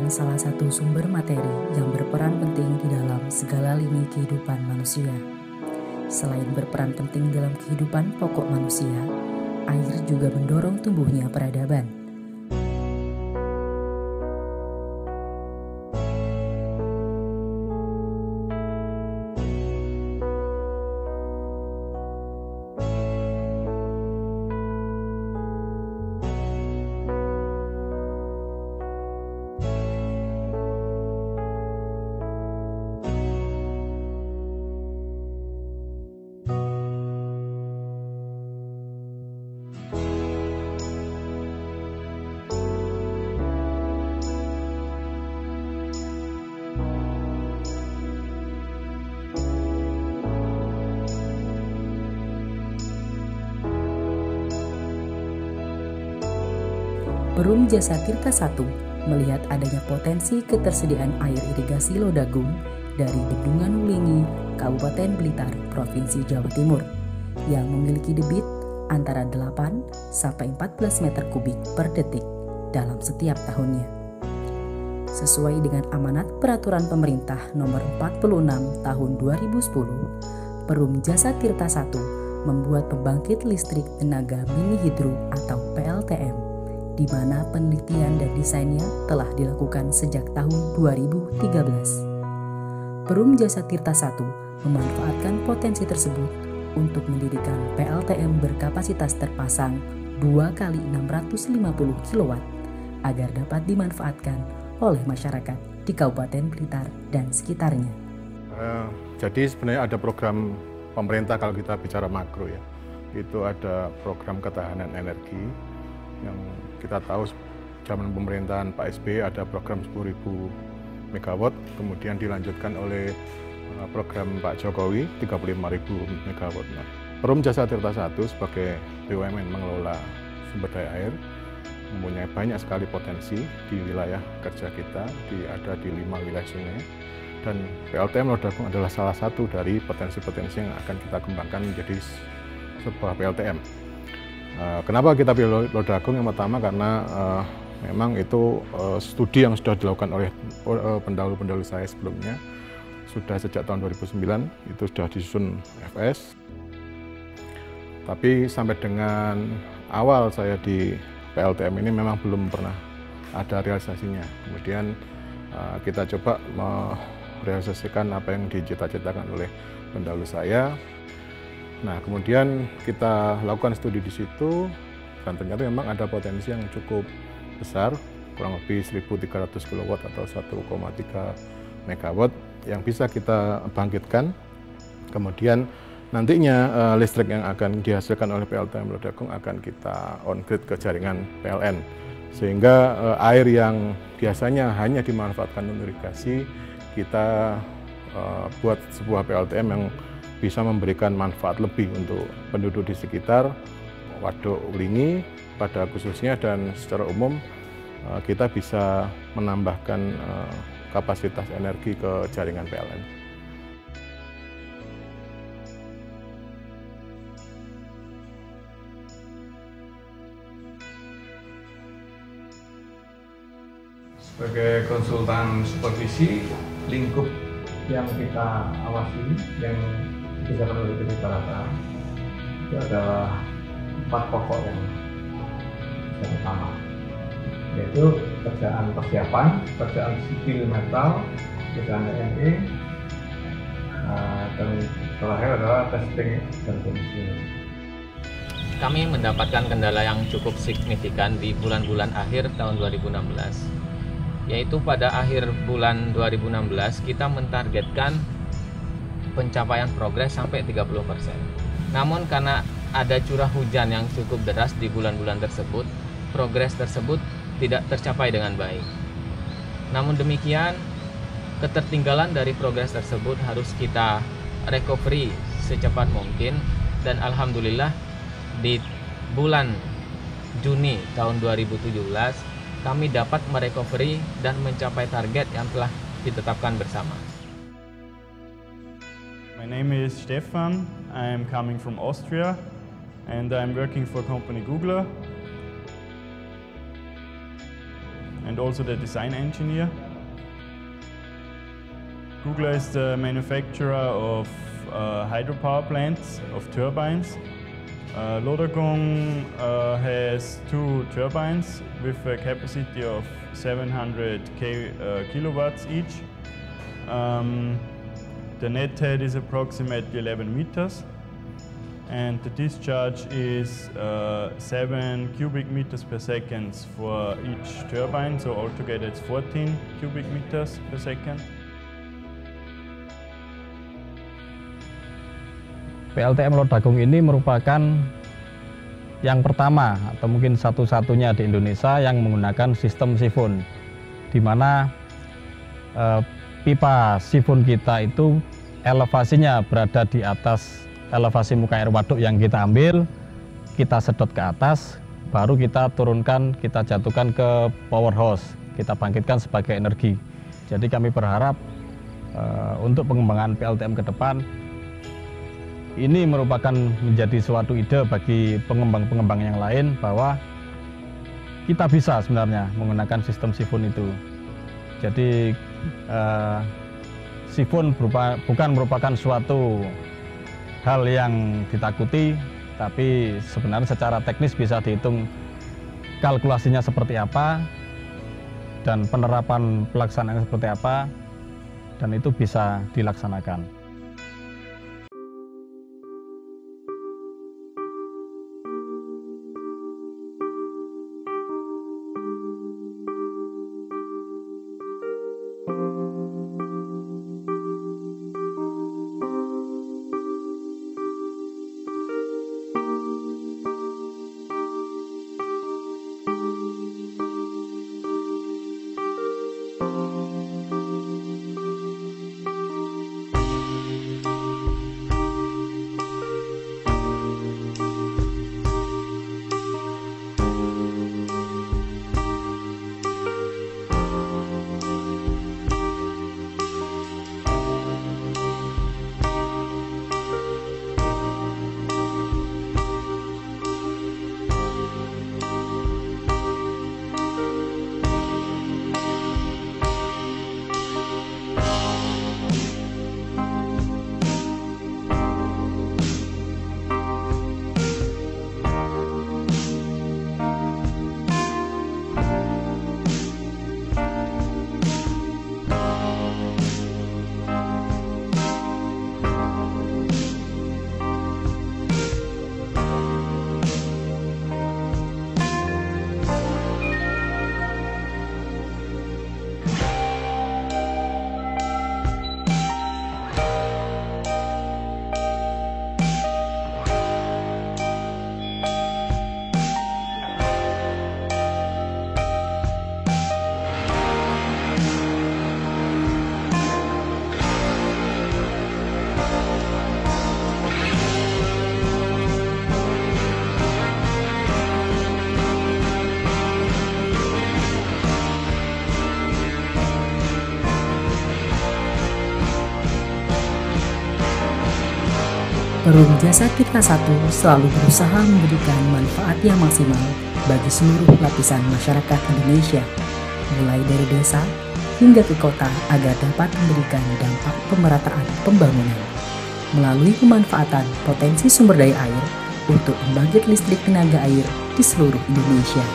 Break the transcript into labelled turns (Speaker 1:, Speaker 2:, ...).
Speaker 1: merupakan salah satu sumber materi yang berperan penting di dalam segala lini kehidupan manusia. Selain berperan penting dalam kehidupan pokok manusia, air juga mendorong tumbuhnya peradaban. Perum Jasa Tirta I melihat adanya potensi ketersediaan air irigasi Lodagung dari Bendungan Wulingi, Kabupaten Blitar, Provinsi Jawa Timur, yang memiliki debit antara 8 sampai 14 meter kubik per detik dalam setiap tahunnya. Sesuai dengan amanat Peraturan Pemerintah Nomor 46 Tahun 2010, Perum Jasa Tirta I membuat pembangkit listrik tenaga mini hidro atau PLTM, di mana penelitian dan desainnya telah dilakukan sejak tahun 2013. Perum Jasa Tirta I memanfaatkan potensi tersebut untuk mendirikan PLTM berkapasitas terpasang 2 kali 650 kW agar dapat dimanfaatkan oleh masyarakat di Kabupaten Blitar dan sekitarnya.
Speaker 2: Jadi sebenarnya ada program pemerintah kalau kita bicara makro ya. Itu ada program ketahanan energi yang kita tahu zaman pemerintahan Pak SBY ada program 10.000 MW, kemudian dilanjutkan oleh program Pak Jokowi 35.000 MW. Nah, Perum Jasa Tirta I sebagai BUMN mengelola sumber daya air mempunyai banyak sekali potensi di wilayah kerja kita, ada di 5 wilayah sungai, dan PLTM Lodagung adalah salah satu dari potensi-potensi yang akan kita kembangkan menjadi sebuah PLTM. Kenapa kita pilih Lodagung? Yang pertama karena memang itu studi yang sudah dilakukan oleh pendahulu-pendahulu saya sebelumnya. Sudah sejak tahun 2009 itu sudah disusun FS. Tapi sampai dengan awal saya di PLTM ini memang belum pernah ada realisasinya. Kemudian kita coba merealisasikan apa yang dicita-citakan oleh pendahulu saya. Nah, kemudian kita lakukan studi di situ, dan ternyata memang ada potensi yang cukup besar, kurang lebih 1.300 kW atau 1,3 MW yang bisa kita bangkitkan. Kemudian nantinya listrik yang akan dihasilkan oleh PLTM Lodagung akan kita on-grid ke jaringan PLN. Sehingga air yang biasanya hanya dimanfaatkan untuk irigasi, kita buat sebuah PLTM yang bisa memberikan manfaat lebih untuk penduduk di sekitar Waduk Wulingi pada khususnya, dan secara umum kita bisa menambahkan kapasitas energi ke jaringan PLN.
Speaker 3: Sebagai konsultan supervisi, lingkup yang kita awasi yang disediakan oleh PT Barata itu adalah 4 pokok yang utama, yaitu kerjaan persiapan, kerjaan sipil metal, kerjaan E&E, dan terakhir adalah testing dan commissioning.
Speaker 4: Kami mendapatkan kendala yang cukup signifikan di bulan-bulan akhir tahun 2016, yaitu pada akhir bulan 2016 kita mentargetkan pencapaian progres sampai 30%. Namun karena ada curah hujan yang cukup deras di bulan-bulan tersebut, progres tersebut tidak tercapai dengan baik. Namun demikian, ketertinggalan dari progres tersebut harus kita recovery secepat mungkin, dan alhamdulillah di bulan Juni tahun 2017 kami dapat merecovery dan mencapai target yang telah ditetapkan bersama.
Speaker 5: My name is Stefan. I am coming from Austria and I'm working for company Google. and also the design engineer. Kugler is the manufacturer of hydropower plants, of turbines. Lodagung has 2 turbines with a capacity of 700 kilowatts each. The net head is approximately 11 meters, and the discharge is 7 cubic meters per second for each turbine, so altogether it's 14 cubic meters per second.
Speaker 6: PLTM Lodagung ini merupakan yang pertama atau mungkin satu-satunya di Indonesia yang menggunakan sistem sifon, di mana pipa sifon kita itu elevasinya berada di atas elevasi muka air waduk yang kita ambil, kita sedot ke atas, baru kita turunkan, kita jatuhkan ke power house, kita bangkitkan sebagai energi. Jadi kami berharap untuk pengembangan PLTM ke depan, ini merupakan menjadi suatu ide bagi pengembang-pengembang yang lain bahwa kita bisa sebenarnya menggunakan sistem sifon itu. Jadi sifon bukan merupakan suatu hal yang ditakuti, tapi sebenarnya secara teknis bisa dihitung kalkulasinya seperti apa dan penerapan pelaksanaannya seperti apa, dan itu bisa dilaksanakan.
Speaker 1: Perum Jasa Tirta I selalu berusaha memberikan manfaat yang maksimal bagi seluruh lapisan masyarakat Indonesia, mulai dari desa hingga ke kota, agar dapat memberikan dampak pemerataan pembangunan melalui pemanfaatan potensi sumber daya air untuk pembangkit listrik tenaga air di seluruh Indonesia.